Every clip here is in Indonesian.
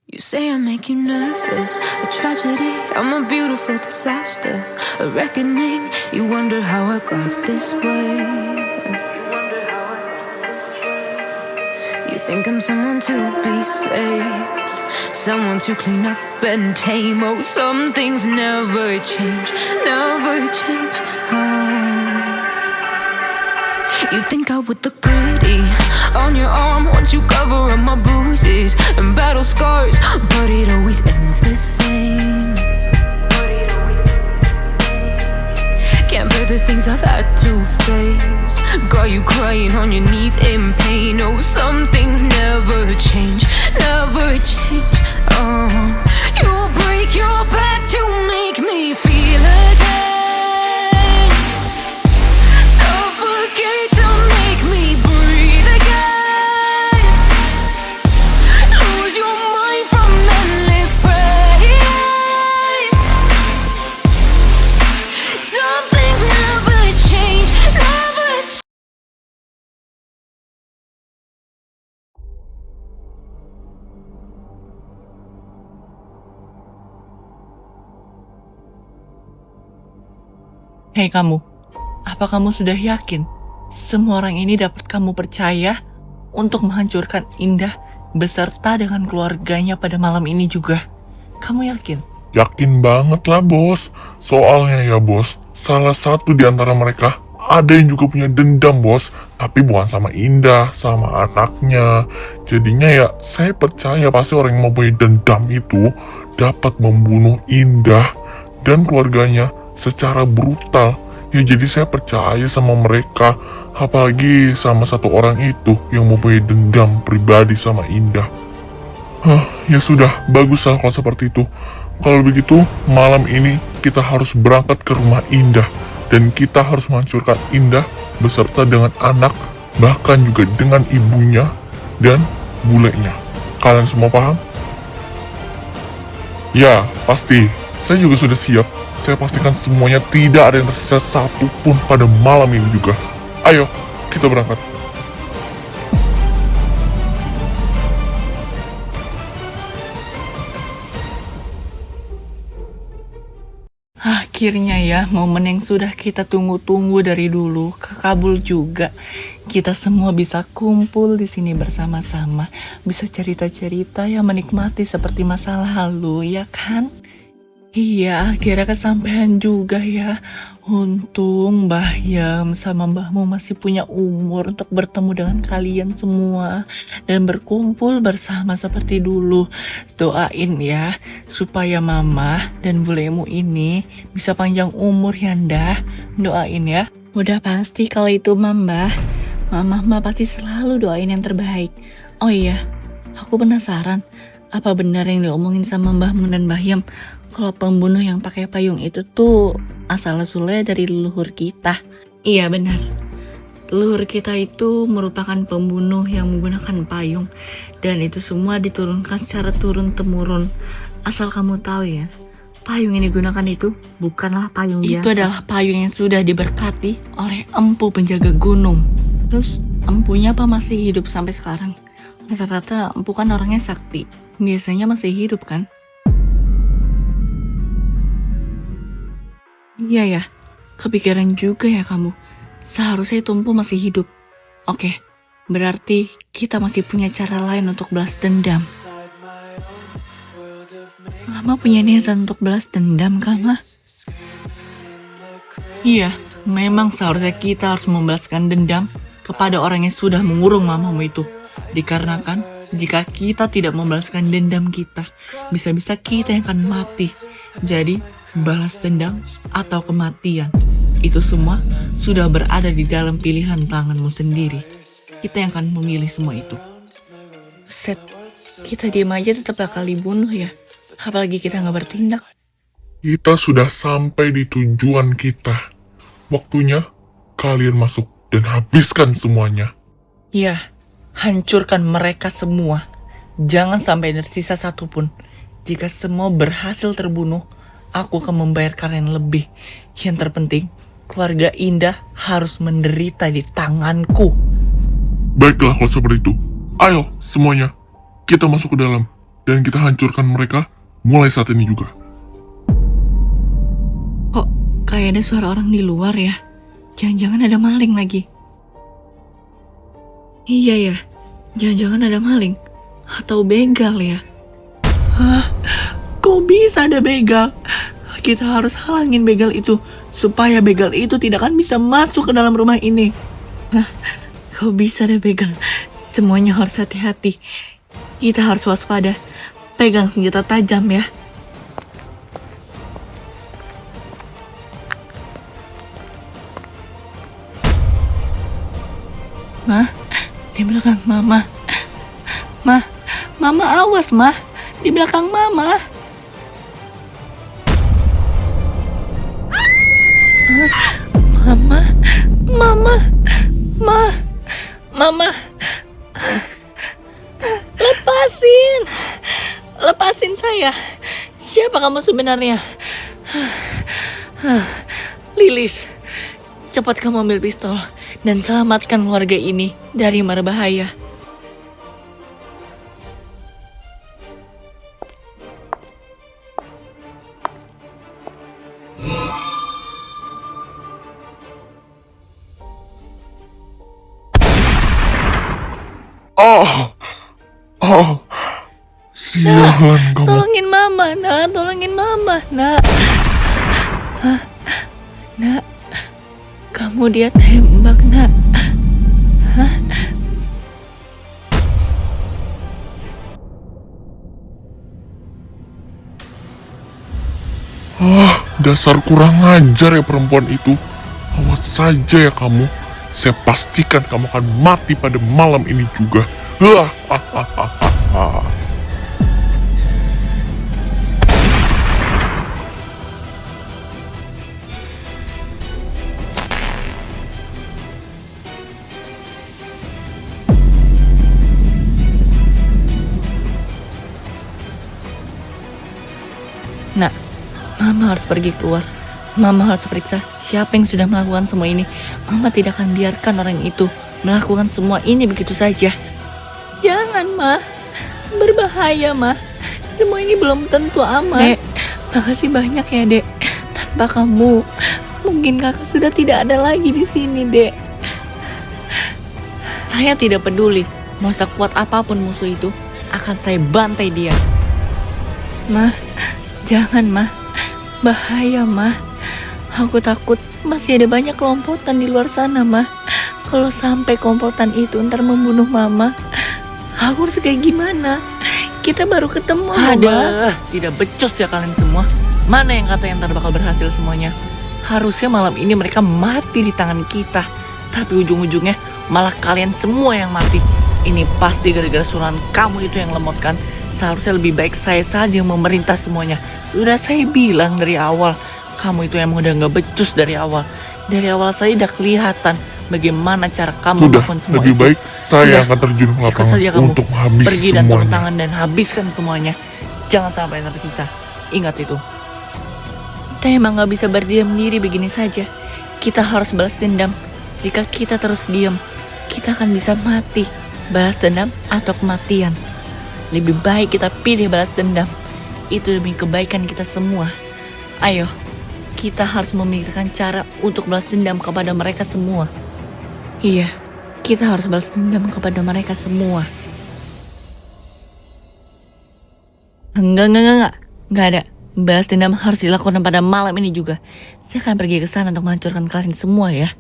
You say I make you nervous, a tragedy, I'm a beautiful disaster, a reckoning, you wonder how I got this way. You think I'm someone to be saved, someone to clean up and tame. Oh, some things never change, never change. You think I would look pretty on your arm once you cover up my bruises and battle scars, but it always ends the same. Can't bear the things I've had to face, got you crying on your knees in pain. Oh, some things never change, never change. You'll break your back to make me feel again, suffocate to make me breathe again, lose your mind from endless pain. Some things never change, never change. Hei kamu, apa kamu sudah yakin semua orang ini dapat kamu percaya untuk menghancurkan Indah beserta dengan keluarganya pada malam ini juga? Kamu yakin? Yakin banget lah bos. Soalnya ya bos, salah satu di antara mereka ada yang juga punya dendam bos. Tapi bukan sama Indah, sama anaknya. Jadinya ya saya percaya pasti orang yang mempunyai dendam itu dapat membunuh Indah dan keluarganya secara brutal. Ya jadi saya percaya sama mereka. Apalagi sama satu orang itu yang mempunyai dendam pribadi sama Indah. Ya sudah, baguslah kalau seperti itu. Kalau begitu, malam ini kita harus berangkat ke rumah Indah. Dan kita harus menghancurkan Indah beserta dengan anak, bahkan juga dengan ibunya dan bulenya. Kalian semua paham? Ya, pasti. Saya juga sudah siap. Saya pastikan semuanya tidak ada yang tersisa satupun pada malam ini juga. Ayo, kita berangkat. Akhirnya ya, momen yang sudah kita tunggu-tunggu dari dulu kekabul juga. Kita semua bisa kumpul di sini bersama-sama, bisa cerita-cerita yang menikmati seperti masa lalu, ya kan? Iya, akhirnya kesampaian juga ya. Untung Mbah Yam sama mbahmu masih punya umur untuk bertemu dengan kalian semua dan berkumpul bersama seperti dulu. Doain ya, supaya mama dan bulemu ini bisa panjang umur ya Ndah. Doain ya. Udah pasti kalau itu Mbah. Mama pasti selalu doain yang terbaik. Oh iya, aku penasaran. Apa benar yang diomongin sama mbahmu dan Mbah Yam? Kalau pembunuh yang pakai payung itu tuh asal-usulnya dari leluhur kita. Iya benar. Leluhur kita itu merupakan pembunuh yang menggunakan payung. Dan itu semua diturunkan secara turun-temurun. Asal kamu tahu ya, payung yang digunakan itu bukanlah payung biasa. Itu adalah payung yang sudah diberkati oleh empu penjaga gunung. Terus empunya apa masih hidup sampai sekarang? Rata-rata empu kan orangnya sakti. Biasanya masih hidup kan? Iya ya, kepikiran juga ya kamu. Seharusnya itu empu masih hidup. Oke, berarti kita masih punya cara lain untuk balas dendam. Mama punya niatan untuk balas dendam, Kama? Iya, memang seharusnya kita harus membalaskan dendam kepada orang yang sudah mengurung mamamu itu. Dikarenakan jika kita tidak membalaskan dendam kita, bisa-bisa kita yang akan mati. Jadi, balas dendam atau kematian, itu semua sudah berada di dalam pilihan tanganmu sendiri. Kita yang akan memilih semua itu. Set, kita diam aja tetap bakal dibunuh ya. Apalagi kita gak bertindak. Kita sudah sampai di tujuan kita. Waktunya kalian masuk dan habiskan semuanya. Ya, hancurkan mereka semua. Jangan sampai tersisa satupun. Jika semua berhasil terbunuh, aku akan membayar kalian lebih. Yang terpenting, keluarga Indah harus menderita di tanganku. Baiklah kalau seperti itu. Ayo semuanya, kita masuk ke dalam. dan kita hancurkan mereka mulai saat ini juga. Kok kayak ada suara orang di luar ya? Jangan-jangan ada maling lagi. Iya ya, jangan-jangan ada maling. Atau begal ya? Hah? Kok bisa ada begal? Kita harus halangin begal itu, supaya begal itu tidak akan bisa masuk ke dalam rumah ini. Hah? Kok bisa ada begal? Semuanya harus hati-hati. Kita harus waspada. Pegang senjata tajam ya. Ma, di belakang Mama. Mama awas, Ma. Di belakang Mama. Mama. Lepasin saya. Siapa kamu sebenarnya? Lilis, cepat kamu ambil pistol dan selamatkan keluarga ini dari mara bahaya. Sialan kamu. Tolongin Mama, nak. Hah? Nak, kamu dia tembak, nak. Hah? Dasar kurang ajar ya perempuan itu. Awas saja ya kamu. Saya pastikan kamu akan mati pada malam ini juga. Nak, Mama harus pergi keluar. Mama harus periksa siapa yang sudah melakukan semua ini. Mama tidak akan biarkan orang itu melakukan semua ini begitu saja. Jangan, Ma. Berbahaya, Ma. Semua ini belum tentu aman. Dek, makasih banyak ya, Dek. Tanpa kamu, mungkin kakak sudah tidak ada lagi di sini, Dek. Saya tidak peduli. Mau sekuat apapun musuh itu, akan saya bantai dia. Ma, jangan, Ma. Bahaya, Ma. Aku takut masih ada banyak kelompokan di luar sana, Ma. Kalau sampai komplotan itu ntar membunuh Mama, aku harus kayak gimana? Kita baru ketemu, Ma. Tidak becus ya kalian semua. Mana yang kata yang ntar bakal berhasil semuanya? Harusnya malam ini mereka mati di tangan kita. Tapi ujung-ujungnya malah kalian semua yang mati. Ini pasti gara-gara suruhan kamu itu yang lemot kan? Seharusnya lebih baik saya saja yang memerintah semuanya. Sudah saya bilang dari awal, kamu itu emang udah gak becus dari awal. Dari awal saya udah kelihatan bagaimana cara kamu Sudah, melakukan semua lebih itu. baik saya akan terjun ke Ikut lapangan saja kamu. untuk habis Pergi dan turun semuanya. tangan dan habiskan semuanya. Jangan sampai tersisa. Ingat itu. Kita emang gak bisa berdiam diri begini saja. Kita harus balas dendam. Jika kita terus diam, kita akan bisa mati. Balas dendam atau kematian. Lebih baik kita pilih balas dendam. Itu demi kebaikan kita semua. Ayo, kita harus memikirkan cara untuk balas dendam kepada mereka semua. Iya, kita harus balas dendam kepada mereka semua. Enggak ada. Balas dendam harus dilakukan pada malam ini juga. Saya akan pergi ke sana untuk menghancurkan kalian semua ya.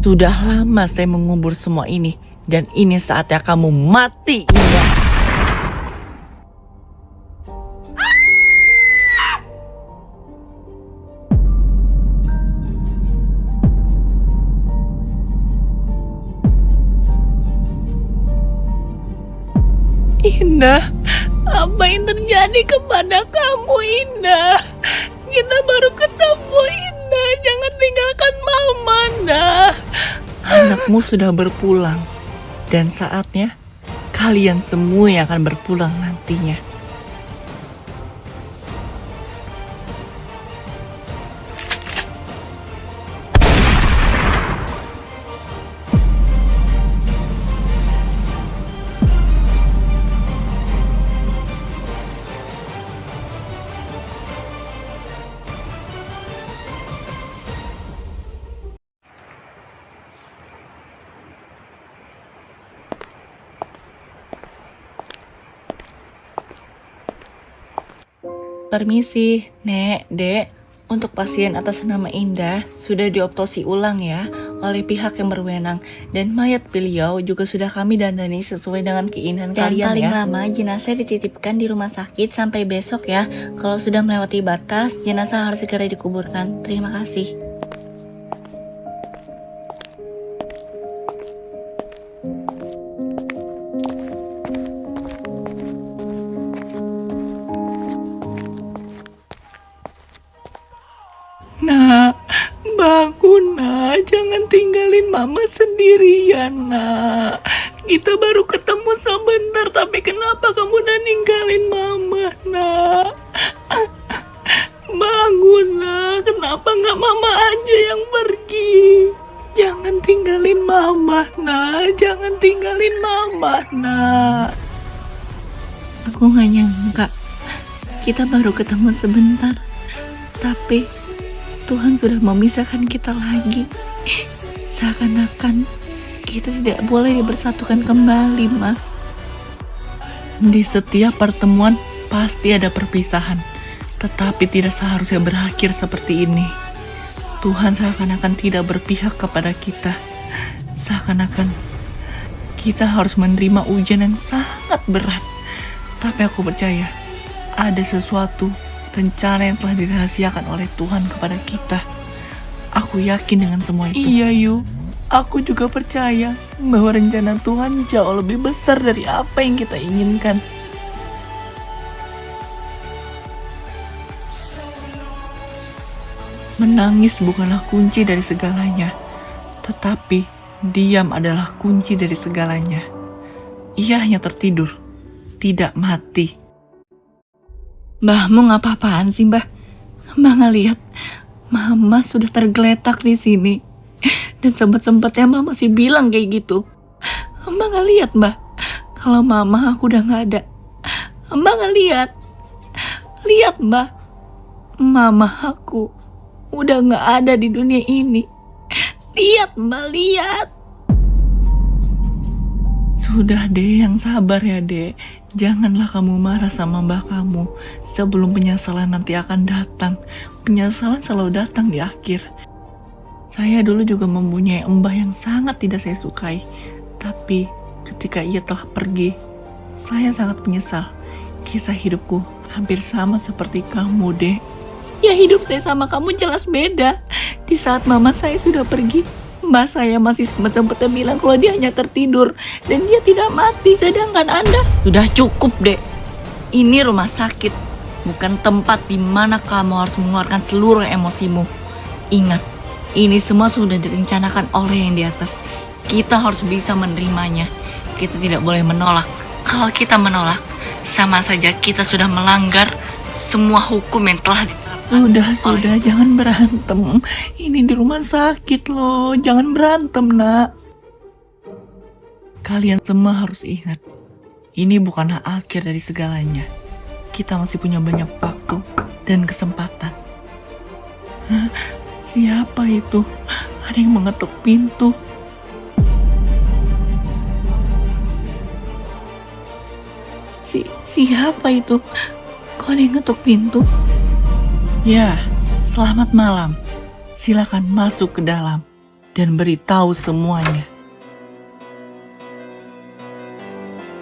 Sudah lama saya mengubur semua ini. Dan ini saatnya kamu mati, Indah. Indah, apa yang terjadi kepada kamu, Indah? Kita baru ketemu, Indah. Jangan tinggalkan Mama, Indah. Anakmu sudah berpulang. Dan saatnya kalian semua yang akan berpulang nantinya. Permisi, Nek, Dek. Untuk pasien atas nama Indah sudah dioptosi ulang ya oleh pihak yang berwenang, dan mayat beliau juga sudah kami dandani sesuai dengan keinginan kalian ya. Dan paling lama jenazah dititipkan di rumah sakit sampai besok ya. Kalau sudah melewati batas, jenazah harus segera dikuburkan. Terima kasih. Nak, bangun nak, jangan tinggalin mama sendirian nak. Kita baru ketemu sebentar, tapi kenapa kamu udah ninggalin mama nak? Bangun nak, kenapa nggak mama aja yang pergi? Jangan tinggalin mama nak, jangan tinggalin mama nak. Aku nggak nyangka, kita baru ketemu sebentar, tapi Tuhan sudah memisahkan kita lagi. Seakan-akan kita tidak boleh dipersatukan kembali, Ma. Di setiap pertemuan pasti ada perpisahan, tetapi tidak seharusnya berakhir seperti ini. Tuhan seakan-akan tidak berpihak kepada kita. Seakan-akan kita harus menerima ujian yang sangat berat. Tapi aku percaya ada sesuatu rencana yang telah dirahasiakan oleh Tuhan kepada kita. Aku yakin dengan semua itu. Iya, Yu. Aku juga percaya bahwa rencana Tuhan jauh lebih besar dari apa yang kita inginkan. Menangis bukanlah kunci dari segalanya, tetapi diam adalah kunci dari segalanya. Ia hanya tertidur, tidak mati. Mbah, mau ngapa-apaan sih, Mbah? Mbah ngeliat Mama sudah tergeletak di sini. Dan sempat-sempatnya Mbah masih bilang kayak gitu. Mbah ngeliat, Mbah, kalau Mama aku udah gak ada. Mbah ngeliat. Lihat, Mbah, Mama aku udah gak ada di dunia ini. Lihat, Mbah, lihat. Sudah deh, yang sabar ya dek. Janganlah kamu marah sama mbah kamu. Sebelum penyesalan nanti akan datang. Penyesalan selalu datang di akhir. Saya dulu juga mempunyai mbah yang sangat tidak saya sukai. Tapi ketika ia telah pergi, saya sangat menyesal. Kisah hidupku hampir sama seperti kamu, dek. Ya, hidup saya sama kamu jelas beda. Di saat mama saya sudah pergi, mbak saya masih sempat-sempatnya bilang kalau dia hanya tertidur dan dia tidak mati. Sedangkan Anda sudah cukup, dek. Ini rumah sakit, bukan tempat di mana kamu harus mengeluarkan seluruh emosimu. Ingat, ini semua sudah direncanakan oleh yang di atas. Kita harus bisa menerimanya. Kita tidak boleh menolak. Kalau kita menolak, sama saja kita sudah melanggar semua hukum yang telah ditetapkan. Sudah, jangan berantem. Ini di rumah sakit loh, jangan berantem, nak. Kalian semua harus ingat, ini bukanlah akhir dari segalanya. Kita masih punya banyak waktu dan kesempatan. Hah? Siapa itu? Ada yang mengetuk pintu. Siapa itu? Kok ada yang ngetuk pintu? Ya, selamat malam. Silakan masuk ke dalam dan beritahu semuanya.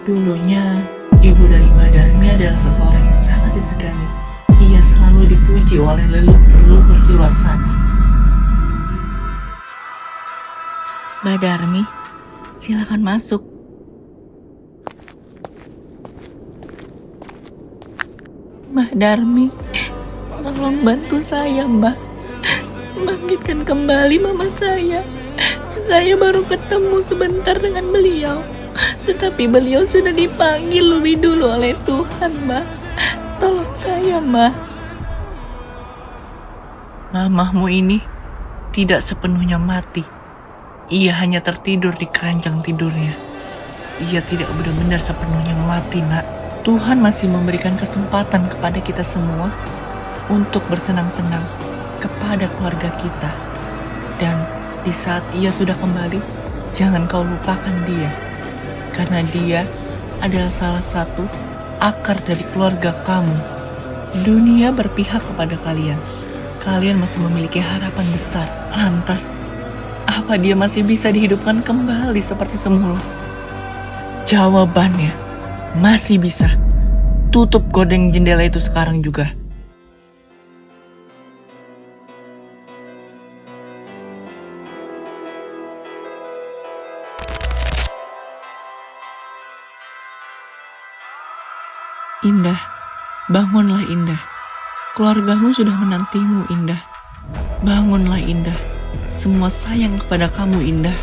Dulunya, ibu dari Mbak Darmi adalah seseorang yang sangat disegani. Ia selalu dipuji oleh leluhur-leluhur di luar sana. Mbak Darmi, silakan masuk. Mbak Darmi, tolong bantu saya, Mbak. Bangkitkan kembali mama saya. Saya baru ketemu sebentar dengan beliau, tetapi beliau sudah dipanggil lebih dulu oleh Tuhan, Mbak. Tolong saya, Mbak. Mamahmu ini tidak sepenuhnya mati. Ia hanya tertidur di keranjang tidurnya. Ia tidak benar-benar sepenuhnya mati, nak. Tuhan masih memberikan kesempatan kepada kita semua untuk bersenang-senang kepada keluarga kita. Dan di saat ia sudah kembali, jangan kau lupakan dia. Karena dia adalah salah satu akar dari keluarga kamu. Dunia berpihak kepada kalian. Kalian masih memiliki harapan besar. Lantas, apa dia masih bisa dihidupkan kembali seperti semula? Jawabannya, masih bisa. Tutup gorden jendela itu sekarang juga. Indah, bangunlah Indah. Keluargamu sudah menantimu Indah. Bangunlah Indah. Semua sayang kepada kamu Indah.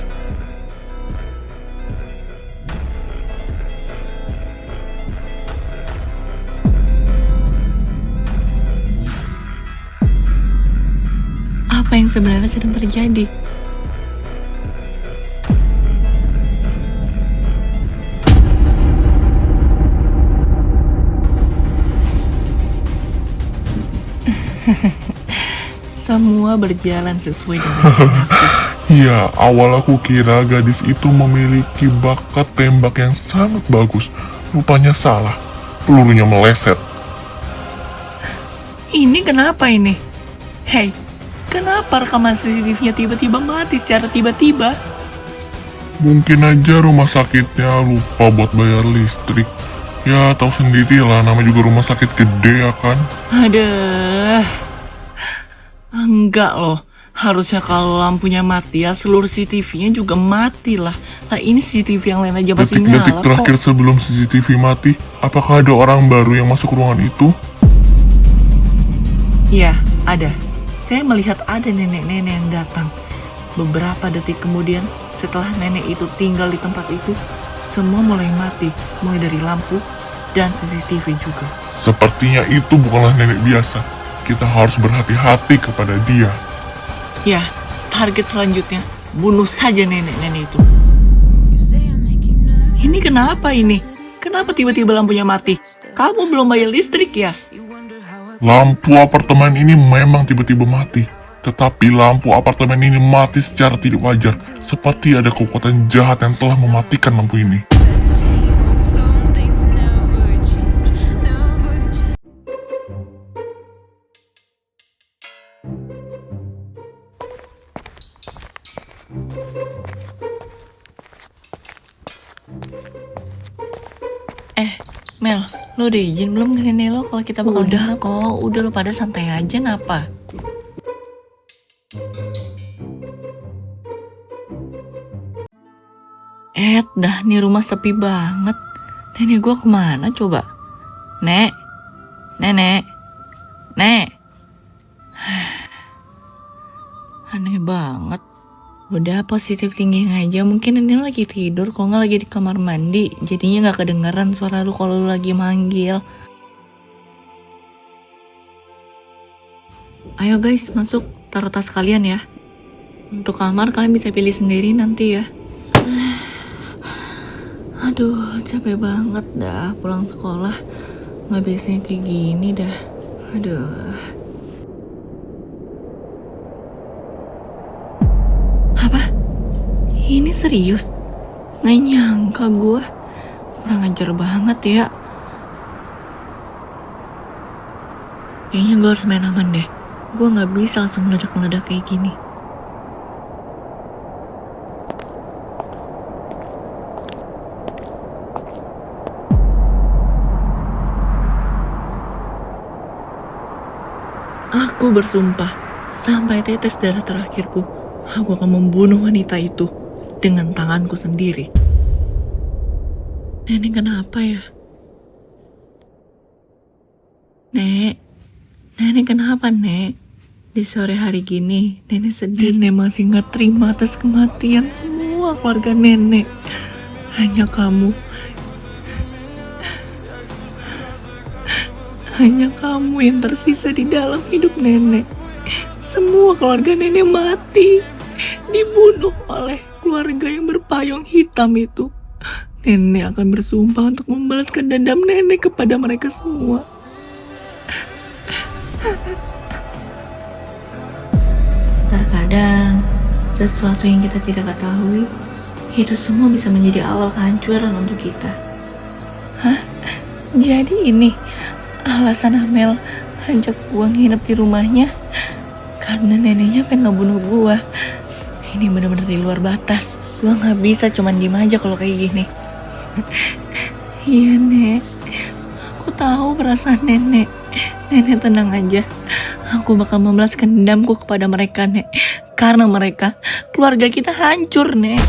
Apa yang sebenarnya sedang terjadi? Semua berjalan sesuai dengan rencanaku. Ya, awal aku kira gadis itu memiliki bakat tembak yang sangat bagus. Rupanya salah. Pelurunya meleset. Ini kenapa ini? Hei, kenapa rekaman CCTV-nya tiba-tiba mati secara tiba-tiba? Mungkin aja rumah sakitnya lupa buat bayar listrik. Ya, tahu sendirilah, nama juga rumah sakit gede ya kan? Aduh. Enggak loh. Harusnya kalau lampunya mati ya seluruh CCTV-nya juga mati lah. Lah ini CCTV yang lain aja masih nyala Detik-detik terakhir kok. sebelum CCTV mati, apakah ada orang baru yang masuk ruangan itu? Iya, ada. Saya melihat ada nenek-nenek yang datang. Beberapa detik kemudian, setelah nenek itu tinggal di tempat itu, semua mulai mati. Mulai dari lampu dan CCTV juga. Sepertinya itu bukanlah nenek biasa. Kita harus berhati-hati kepada dia. Ya, target selanjutnya, bunuh saja nenek-nenek itu. Ini kenapa ini? Kenapa tiba-tiba lampunya mati? Kamu belum bayar listrik ya? Lampu apartemen ini memang tiba-tiba mati. Tetapi lampu apartemen ini mati secara tidak wajar. Seperti ada kekuatan jahat yang telah mematikan lampu ini. Some things never change, never change. Mel, lo udah izin belum ke nenek lo kalau kita bakal udah nginep? Kok, udah lo pada santai aja ngapa? Dah nih rumah sepi banget. Nenek gua kemana coba? Nek, nenek, nek. Aneh banget. Udah positif thinking aja, mungkin ini lagi tidur, kok nggak lagi di kamar mandi, jadinya nggak kedengeran suara lu kalau lu lagi manggil. Ayo guys, masuk, taruh tas kalian ya. Untuk kamar kalian bisa pilih sendiri nanti ya. Aduh, capek banget dah pulang sekolah, nggak biasanya kayak gini dah. Aduh. Ini serius? Nggak nyangka gue. Kurang ajar banget ya. Kayaknya gue harus main aman deh. Gue nggak bisa langsung meledak-meledak kayak gini. Aku bersumpah, sampai tetes darah terakhirku, aku akan membunuh wanita itu dengan tanganku sendiri. Nenek kenapa ya? Nenek kenapa Nek? Di sore hari gini, Nenek sedih. Nenek masih gak terima atas kematian semua keluarga Nenek. Hanya kamu yang tersisa di dalam hidup Nenek. Semua keluarga Nenek mati, dibunuh oleh keluarga yang berpayung hitam itu. Nenek akan bersumpah untuk membalaskan dendam Nenek kepada mereka semua. Terkadang, sesuatu yang kita tidak ketahui, itu semua bisa menjadi awal kehancuran untuk kita. Hah? Jadi ini, Alasan Amel ngajak gua nginep di rumahnya karena neneknya pengen ngebunuh gua. Ini bener-bener di luar batas. Gua gak bisa cuman diem aja kalau kayak gini. Iya, Nek. Aku tahu perasaan nenek. Nenek tenang aja. Aku bakal membalaskan dendamku kepada mereka, Nek. Karena mereka, keluarga kita hancur, Nek.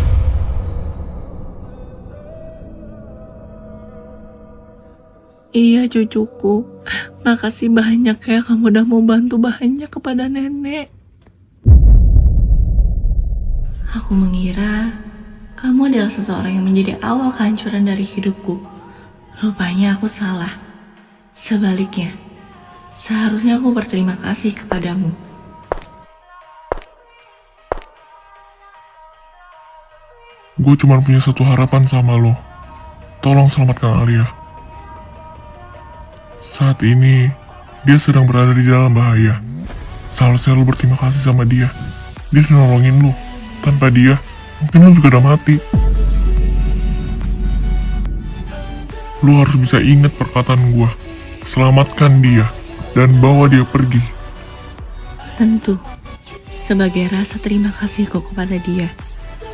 Iya, cucuku. Makasih banyak ya kamu udah mau bantu banyak kepada nenek. Aku mengira kamu adalah seseorang yang menjadi awal kehancuran dari hidupku. Rupanya aku salah. Sebaliknya, seharusnya aku berterima kasih kepadamu. Gue cuma punya satu harapan sama lo. Tolong selamatkan Alia. Saat ini, dia sedang berada di dalam bahaya. Seharusnya lo berterima kasih sama dia. Dia sudah nolongin lo. Tanpa dia, mungkin lo juga udah mati. Lo harus bisa ingat perkataan gue. Selamatkan dia, dan bawa dia pergi. Tentu, sebagai rasa terima kasihku kepada dia,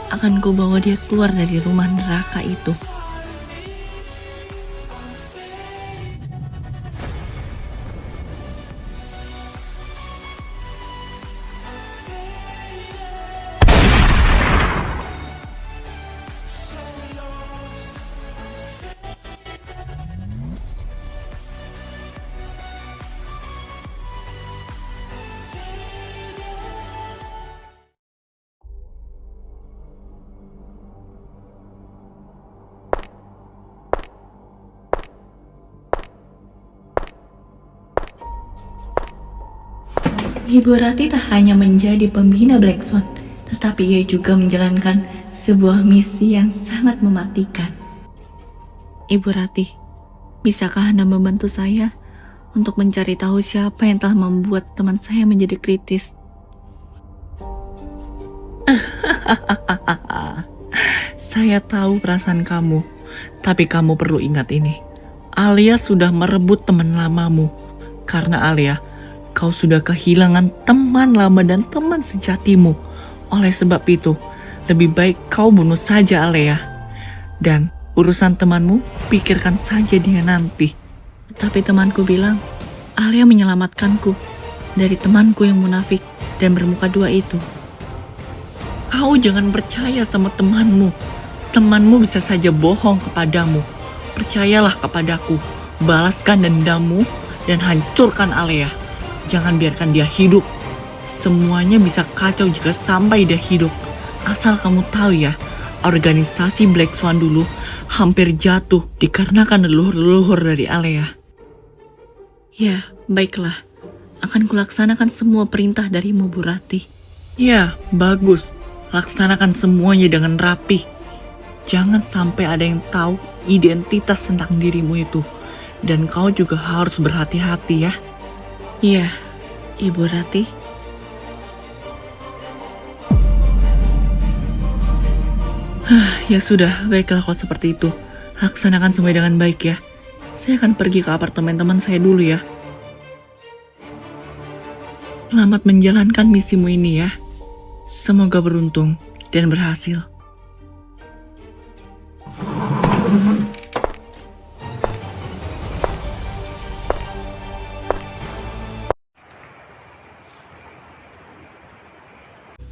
akan ku bawa dia keluar dari rumah neraka itu. Ibu Rati tak hanya menjadi pembina Black Swan, tetapi ia juga menjalankan sebuah misi yang sangat mematikan. Ibu Rati, bisakah Anda membantu saya untuk mencari tahu siapa yang telah membuat teman saya menjadi kritis? Saya tahu perasaan kamu, tapi kamu perlu ingat ini. Alia sudah merebut teman lamamu. Karena Alia, kau sudah kehilangan teman lama dan teman sejatimu. Oleh sebab itu, lebih baik kau bunuh saja Alia. Dan urusan temanmu, pikirkan saja dia nanti. Tapi temanku bilang, Alia menyelamatkanku dari temanku yang munafik dan bermuka dua itu. Kau jangan percaya sama temanmu. Temanmu bisa saja bohong kepadamu. Percayalah kepadaku. Balaskan dendammu dan hancurkan Alia. Jangan biarkan dia hidup. Semuanya bisa kacau jika sampai dia hidup. Asal kamu tahu ya, organisasi Black Swan dulu hampir jatuh dikarenakan leluhur-leluhur dari Alia. Ya, baiklah. Akan kulaksanakan semua perintah darimu, Bu Rati. Ya, bagus. Laksanakan semuanya dengan rapi. Jangan sampai ada yang tahu identitas tentang dirimu itu. Dan kau juga harus berhati-hati ya. Iya, Ibu Rati. Ya sudah, baiklah kalau seperti itu. Laksanakan semua dengan baik ya. Saya akan pergi ke apartemen teman saya dulu ya. Selamat menjalankan misimu ini ya. Semoga beruntung dan berhasil.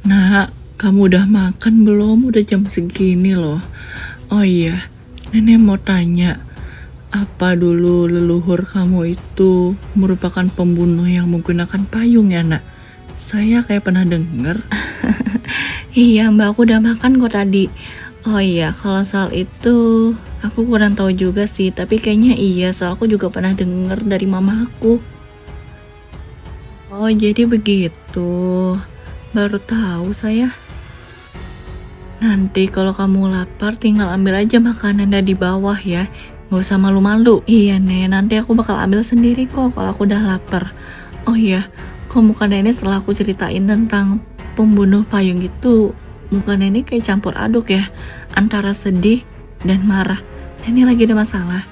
Nak, kamu udah makan belum? Udah jam segini loh. Oh iya, nenek mau tanya. Apa dulu leluhur kamu itu merupakan pembunuh yang menggunakan payung ya nak? Saya kayak pernah denger. Iya mbak, aku udah makan kok tadi. Oh iya, kalau soal itu aku kurang tahu juga sih. Tapi kayaknya iya, soal aku juga pernah denger dari mama aku. Oh jadi begitu. Baru tahu saya. Nanti kalau kamu lapar tinggal ambil aja makanan dari bawah ya. Gak usah malu-malu. Iya nek, nanti aku bakal ambil sendiri kok kalau aku udah lapar. Oh iya, kok muka nenek setelah aku ceritain tentang pembunuh payung itu, muka nenek kayak campur aduk ya, antara sedih dan marah. Nenek lagi ada masalah.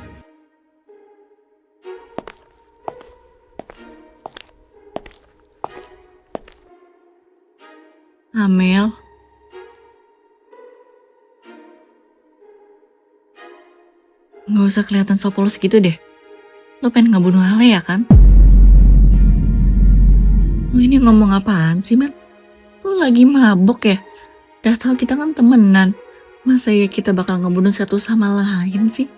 Amel. Nggak usah kelihatan so polos gitu deh. Lo pengen ngebunuh Ale ya kan? Lo ini ngomong apaan sih, Mel? Lo lagi mabok ya? Udah tahu kita kan temenan. Masa ya kita bakal ngebunuh satu sama lain sih?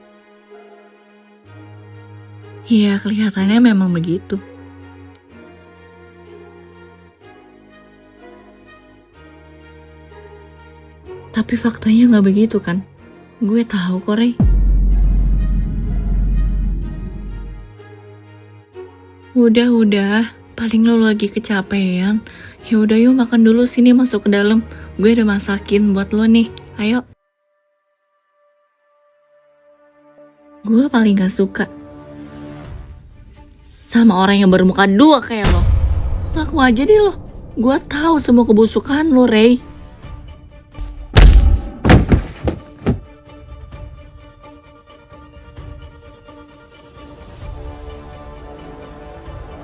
Iya, kelihatannya memang begitu. Tapi faktanya nggak begitu kan? Gue tahu kok, Rey. Udah. Paling lo lagi kecapean. Yaudah yuk makan dulu, sini masuk ke dalam. Gue udah masakin buat lo nih. Ayo. Gue paling gak suka sama orang yang bermuka dua kayak lo. Ngaku aja deh lo. Gue tahu semua kebusukan lo, Rey.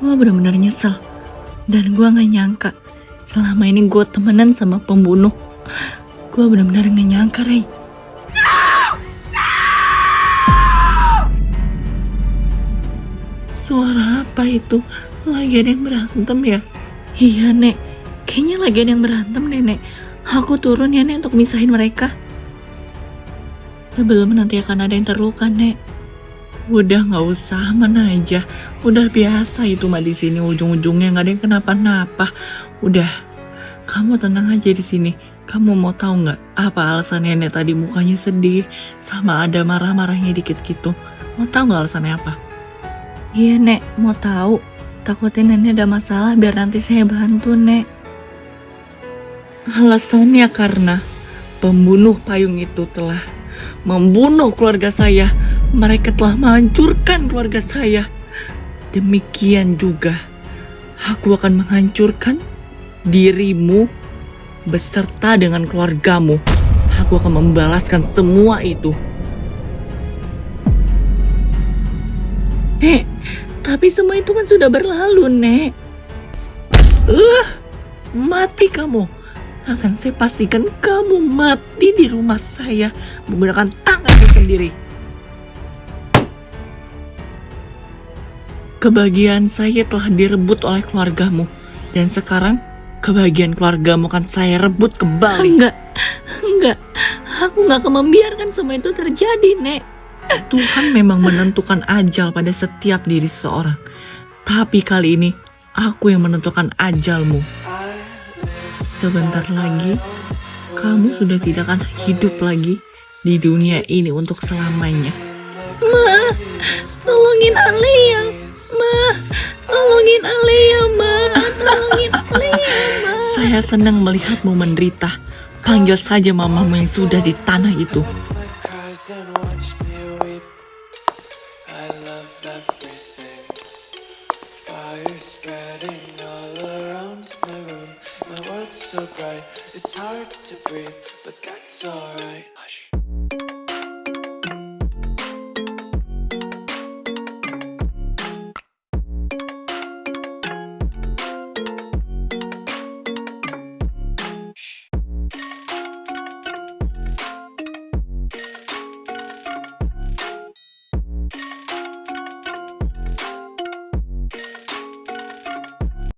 Gue benar-benar nyesel. Dan gue gak nyangka selama ini gue temenan sama pembunuh. Gue benar-benar gak nyangka, Rey. Suara apa itu? Lagi ada yang berantem ya? Iya, Nek. Kayaknya lagi ada yang berantem, Nenek. Aku turun ya, Nek, untuk misahin mereka. Sebelum nanti akan ada yang terluka, Nek. Udah nggak usah, mana aja. Udah biasa itu mah di sini, ujung-ujungnya nggak ada yang kenapa-napa. Udah, kamu tenang aja di sini. Kamu mau tahu nggak apa alasan nenek tadi mukanya sedih sama ada marah-marahnya dikit gitu? Mau tahu nggak alasannya apa? Iya, Nek, mau tahu. Takutnya nenek ada masalah biar nanti saya bantu, Nek. Alasannya karena pembunuh payung itu telah membunuh keluarga saya. Mereka telah menghancurkan keluarga saya. Demikian juga aku akan menghancurkan dirimu beserta dengan keluargamu. Aku akan membalaskan semua itu. Tapi semua itu kan sudah berlalu, Nek. Mati kamu. Akan saya pastikan kamu mati di rumah saya menggunakan tanganmu sendiri. Kebahagiaan saya telah direbut oleh keluargamu. Dan sekarang kebahagiaan keluargamu akan saya rebut kembali. Enggak. Aku gak akan membiarkan semua itu terjadi, Nek. Tuhan memang menentukan ajal pada setiap diri seseorang. Tapi kali ini aku yang menentukan ajalmu. Sebentar lagi kamu sudah tidak akan hidup lagi di dunia ini untuk selamanya. Ma, tolongin Alia. Ma, tolongin Alia, Ma. Tolongin Alia, Ma. Saya senang melihatmu menderita. Panggil saja mamamu yang sudah di tanah itu. So bright, it's hard to breathe, but that's alright. Hush.